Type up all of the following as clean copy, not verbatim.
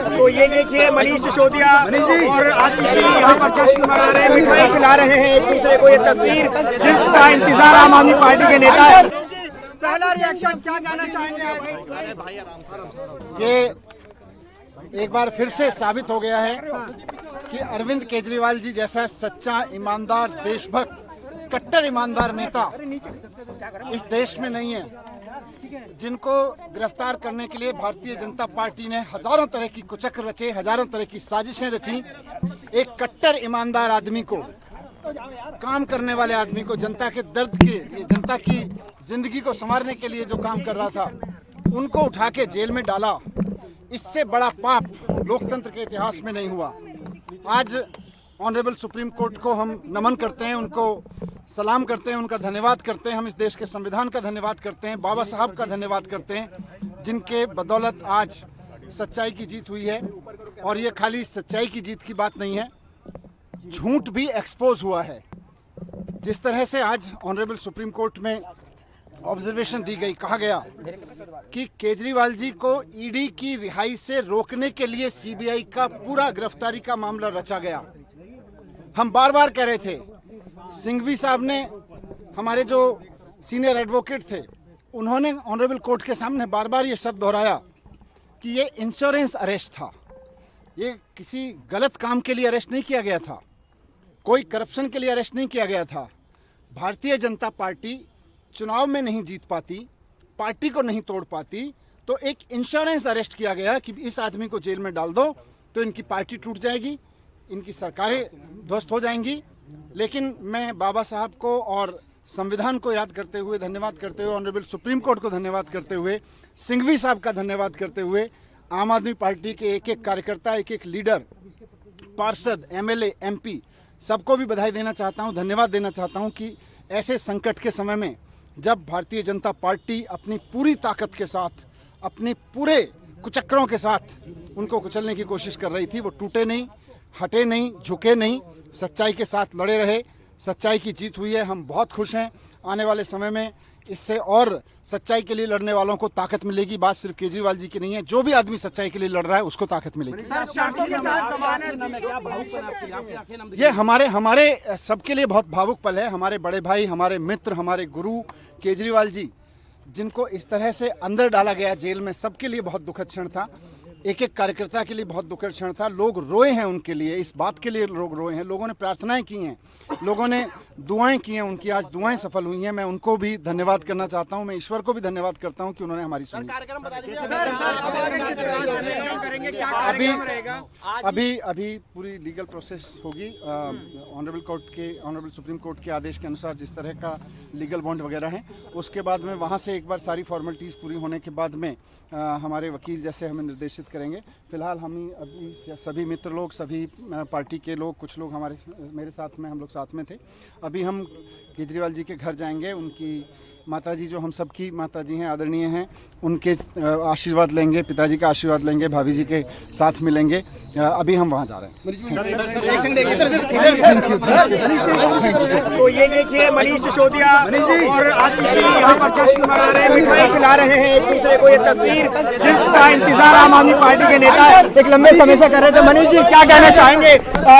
तो ये देखिए मनीष सिसोदिया और आतिशी यहाँ पर जश्न मना रहे हैं, मिठाई खिला रहे हैं एक दूसरे को। ये तस्वीर जिसका इंतजार आम आदमी पार्टी के नेता है। पहला रिएक्शन क्या कहना चाहेंगे? ये एक बार फिर से साबित हो गया है कि अरविंद केजरीवाल जी जैसा सच्चा ईमानदार देशभक्त कट्टर ईमानदार नेता इस देश में नहीं है, जिनको गिरफ्तार करने के लिए भारतीय जनता पार्टी ने हजारों तरह की कुचक्र रचे, हजारों तरह की साजिशें रची। एक कट्टर ईमानदार आदमी को, काम करने वाले आदमी को, जनता के दर्द के, जनता की जिंदगी को संवारने के लिए जो काम कर रहा था, उनको उठा के जेल में डाला। इससे बड़ा पाप लोकतंत्र के इतिहास में नहीं हुआ। आज ऑनरेबल सुप्रीम कोर्ट को हम नमन करते हैं, उनको सलाम करते हैं, उनका धन्यवाद करते हैं। हम इस देश के संविधान का धन्यवाद करते हैं, बाबा साहब का धन्यवाद करते हैं, जिनके बदौलत आज सच्चाई की जीत हुई है। और ये खाली सच्चाई की जीत की बात नहीं है, झूठ भी एक्सपोज हुआ है। जिस तरह से आज ऑनरेबल सुप्रीम कोर्ट में ऑब्जर्वेशन दी गई, कहा गया कि केजरीवाल जी को ईडी की रिहाई से रोकने के लिए सीबीआई का पूरा गिरफ्तारी का मामला रचा गया। हम बार बार कह रहे थे, सिंघवी साहब ने, हमारे जो सीनियर एडवोकेट थे, उन्होंने ऑनरेबल कोर्ट के सामने बार बार ये शब्द दोहराया कि ये इंश्योरेंस अरेस्ट था, ये किसी गलत काम के लिए अरेस्ट नहीं किया गया था, कोई करप्शन के लिए अरेस्ट नहीं किया गया था। भारतीय जनता पार्टी चुनाव में नहीं जीत पाती, पार्टी को नहीं तोड़ पाती, तो एक इंश्योरेंस अरेस्ट किया गया कि इस आदमी को जेल में डाल दो तो इनकी पार्टी टूट जाएगी, इनकी सरकारें ध्वस्त हो जाएंगी। लेकिन मैं बाबा साहब को और संविधान को याद करते हुए, धन्यवाद करते हुए, ऑनरेबल सुप्रीम कोर्ट को धन्यवाद करते हुए, सिंघवी साहब का धन्यवाद करते हुए, आम आदमी पार्टी के एक एक कार्यकर्ता, एक एक लीडर, पार्षद, एमएलए, एमपी, सबको भी बधाई देना चाहता हूं, धन्यवाद देना चाहता हूं कि ऐसे संकट के समय में जब भारतीय जनता पार्टी अपनी पूरी ताकत के साथ, अपने पूरे कुचक्रों के साथ उनको कुचलने की कोशिश कर रही थी, वो टूटे नहीं, हटे नहीं, झुके नहीं, सच्चाई के साथ लड़े रहे। सच्चाई की जीत हुई है, हम बहुत खुश हैं। आने वाले समय में इससे और सच्चाई के लिए लड़ने वालों को ताकत मिलेगी। बात सिर्फ केजरीवाल जी की नहीं है, जो भी आदमी सच्चाई के लिए लड़ रहा है उसको ताकत मिलेगी। ये हमारे सबके लिए बहुत भावुक पल है। हमारे बड़े भाई, हमारे मित्र, हमारे गुरु केजरीवाल जी, जिनको इस तरह से अंदर डाला गया जेल में, सबके लिए बहुत दुखद क्षण था। एक एक कार्यकर्ता के लिए बहुत दुखद क्षण था। लोग रोए हैं उनके लिए, इस बात के लिए लोग रोए हैं। लोगों ने प्रार्थनाएं की हैं, लोगों ने दुआएं की हैं, उनकी आज दुआएं सफल हुई हैं। मैं उनको भी धन्यवाद करना चाहता हूं, मैं ईश्वर को भी धन्यवाद करता हूं कि उन्होंने हमारी सुनी। अभी पूरी लीगल प्रोसेस होगी। ऑनरेबल सुप्रीम कोर्ट के आदेश के अनुसार जिस तरह का लीगल बॉन्ड वगैरह है, उसके बाद में वहाँ से एक बार सारी फॉर्मेलिटीज़ पूरी होने के बाद में हमारे वकील जैसे हमें निर्देशित करेंगे। फिलहाल हम अभी सभी मित्र लोग, सभी पार्टी के लोग, कुछ लोग मेरे साथ में, हम लोग साथ में थे। अभी हम केजरीवाल जी के घर जाएंगे, उनकी माताजी, जो हम सबकी माताजी हैं, आदरणीय हैं, उनके आशीर्वाद लेंगे, पिताजी का आशीर्वाद लेंगे, भाभी जी के साथ मिलेंगे। अभी हम वहाँ जा रहे हैं। तो ये देखिए मनीष सिसोदिया और आतिशी यहाँ पर जश्न मना रहे हैं, मिठाई खिला रहे हैं एक दूसरे को। ये तस्वीर जिसका इंतजार आम आदमी पार्टी के नेता है एक लंबे समय से कर रहे थे। मनीष जी, क्या कहना चाहेंगे?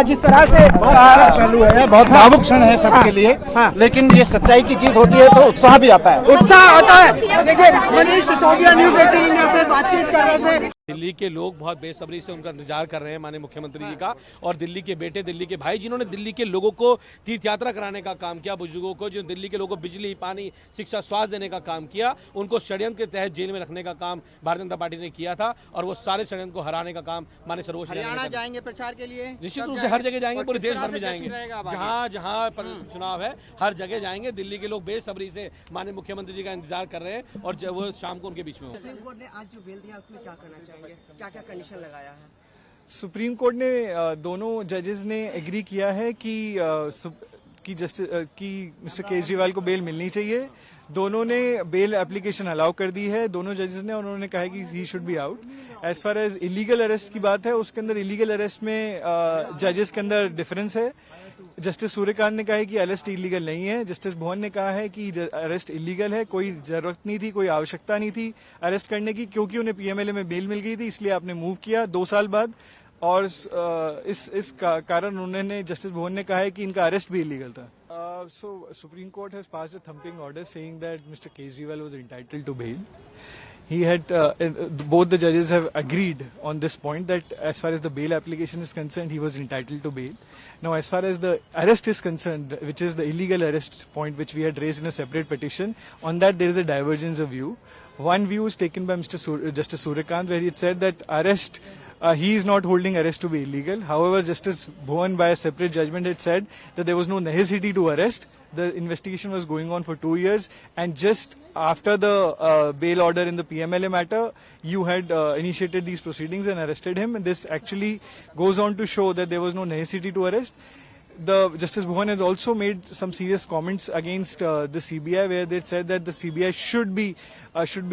जिस तरह से पहलू है, बहुत भावुक क्षण है सबके लिए, लेकिन ये सच्चाई की जीत होती है तो उत्साह भी आता है, उत्साह आता है। देखिए मनीष सिसोदिया न्यूज़ 18 इंडिया से बातचीत कर रहे थे। दिल्ली के लोग बहुत बेसब्री से उनका इंतजार कर रहे हैं माननीय मुख्यमंत्री जी का, और दिल्ली के बेटे, दिल्ली के भाई, जिन्होंने दिल्ली के लोगों को तीर्थ यात्रा कराने का काम किया, बुजुर्गों को, जो दिल्ली के लोगों को बिजली, पानी, शिक्षा, स्वास्थ्य देने का काम किया, उनको षड्यंत्र के तहत जेल में रखने का काम भारतीय जनता पार्टी ने किया था, और वो सारे षड्यंत्र को हराने का काम माननीय सर्वोच्च न्यायालय जाएंगे प्रचार के लिए। निश्चित रूप से हर जगह जाएंगे, पूरे देश भर में जाएंगे, जहाँ चुनाव है हर जगह जाएंगे। दिल्ली के लोग बेसब्री से माननीय मुख्यमंत्री जी का इंतजार कर रहे हैं, और जब वो शाम को उनके बीच में हो। सुप्रीम कोर्ट ने आज जो बेल दिया उसमें क्या करना चाहेंगे, क्या क्या कंडीशन लगाया है? सुप्रीम कोर्ट ने दोनों जजेस ने एग्री किया है कि कि मिस्टर केजरीवाल को बेल मिलनी चाहिए। दोनों ने बेल एप्लीकेशन अलाउ कर दी है, दोनों जजेस ने, उन्होंने कहा है कि he should be out. As far as illegal arrest की बात है, उसके अंदर इलीगल अरेस्ट में जजेस के अंदर डिफरेंस है। जस्टिस सूर्यकांत ने कहा है कि अरेस्ट इलीगल नहीं है, जस्टिस भुवन ने कहा है कि अरेस्ट इलीगल है, कोई जरूरत नहीं थी, कोई आवश्यकता नहीं थी अरेस्ट करने की, क्योंकि उन्हें पीएमएलए में बेल मिल गई थी, इसलिए आपने मूव किया 2 साल बाद। और इस कारण उन्होंने, जस्टिस भुवन ने कहा है कि इनका अरेस्ट भी इलीगल था। So Supreme Court has passed a thumping order saying that Mr. Kejriwal was entitled to bail. He had both the judges have agreed on this point that as far as the bail application is concerned, he was entitled to bail. Now, as far as the arrest is concerned, which is the illegal arrest point, which we had raised in a separate petition, on that there is a divergence of view. One view is taken by Justice Suryakant, where he had said that arrest. He is not holding arrest to be illegal. However, Justice Bhuvan, by a separate judgment, had said that there was no necessity to arrest. The investigation was going on for 2 years, and just after the bail order in the PMLA matter, you had initiated these proceedings and arrested him. And this actually goes on to show that there was no necessity to arrest. The Justice Bhuvan has also made some serious comments against the CBI, where they said that the CBI should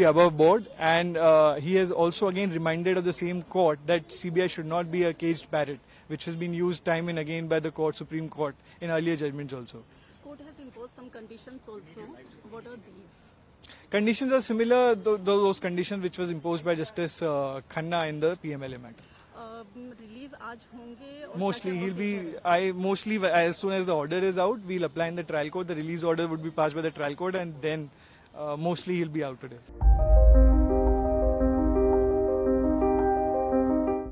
be above board, and he has also again reminded of the same court that CBI should not be a caged parrot, which has been used time and again by the court, Supreme Court, in earlier judgments also. Court has imposed some conditions also. What are these? Conditions are similar to those conditions which was imposed by Justice Khanna in the PMLA matter. Release आज होंगे और Mostly क्या-क्या he'll procedure be, mostly as soon as the order is out, we'll apply in the trial court. The release order would be passed by the trial court, and then mostly he'll be out today.